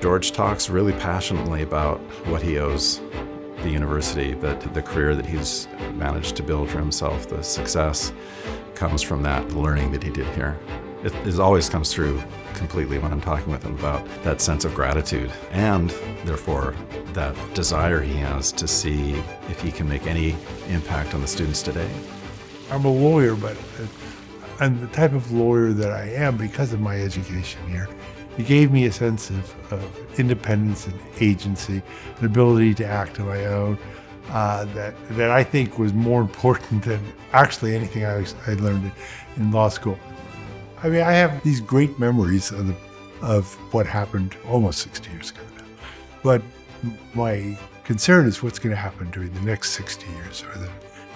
George talks really passionately about what he owes the university, that the career that he's managed to build for himself, the success comes from that learning that he did here. It always comes through completely when I'm talking with him about that sense of gratitude and therefore that desire he has to see if he can make any impact on the students today. I'm a lawyer, but I'm the type of lawyer that I am because of my education here. It gave me a sense of independence and agency, an ability to act on my own, that I think was more important than actually anything I learned in law school. I mean, I have these great memories of what happened almost 60 years ago now. But my concern is what's going to happen during the next 60 years or the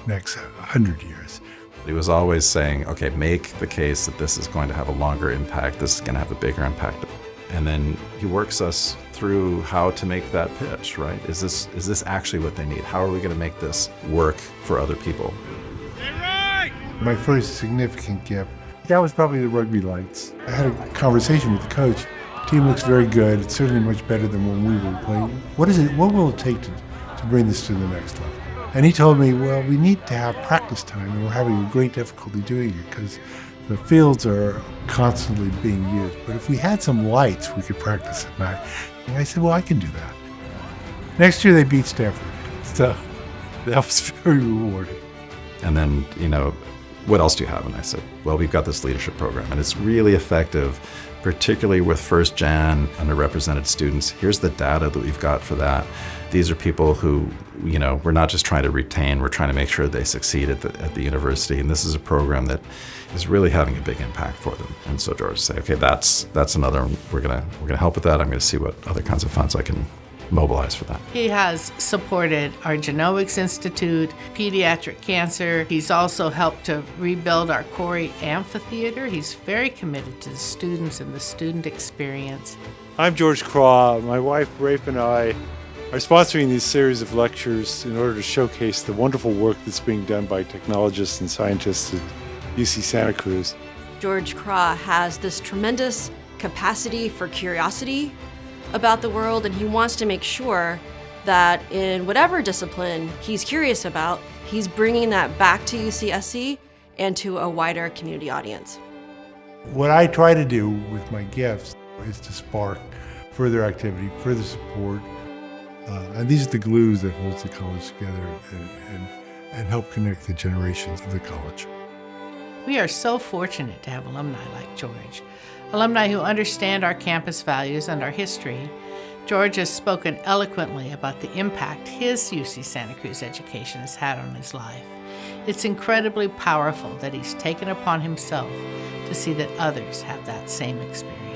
next 100 years. He was always saying, okay, make the case that this is going to have a longer impact, this is going to have a bigger impact. And then he works us through how to make that pitch, right? Is this actually what they need? How are we going to make this work for other people? My first significant gift, that was probably the rugby lights. I had a conversation with the coach. The team looks very good. It's certainly much better than when we were playing. What will it take to bring this to the next level? And he told me, well, we need to have practice time, and we're having a great difficulty doing it because the fields are constantly being used. But if we had some lights, we could practice at night. And I said, well, I can do that. Next year they beat Stanford. So that was very rewarding. And then, what else do you have? And I said, well, we've got this leadership program, and it's really effective, particularly with first-gen underrepresented students. Here's the data that we've got for that. These are people who, we're not just trying to retain, we're trying to make sure they succeed at the university. And this is a program that is really having a big impact for them. And so George said, okay, that's another one. We're gonna help with that. I'm gonna see what other kinds of funds I can mobilize for that. He has supported our Genomics Institute, pediatric cancer. He's also helped to rebuild our Corey Amphitheater. He's very committed to the students and the student experience. I'm George Kraw. My wife, Rafe, and I are sponsoring these series of lectures in order to showcase the wonderful work that's being done by technologists and scientists at UC Santa Cruz. George Kraw has this tremendous capacity for curiosity about the world, and he wants to make sure that in whatever discipline he's curious about, he's bringing that back to UCSC and to a wider community audience. What I try to do with my gifts is to spark further activity, further support, and these are the glues that holds the college together and help connect the generations of the college. We are so fortunate to have alumni like George, alumni who understand our campus values and our history. George has spoken eloquently about the impact his UC Santa Cruz education has had on his life. It's incredibly powerful that he's taken upon himself to see that others have that same experience.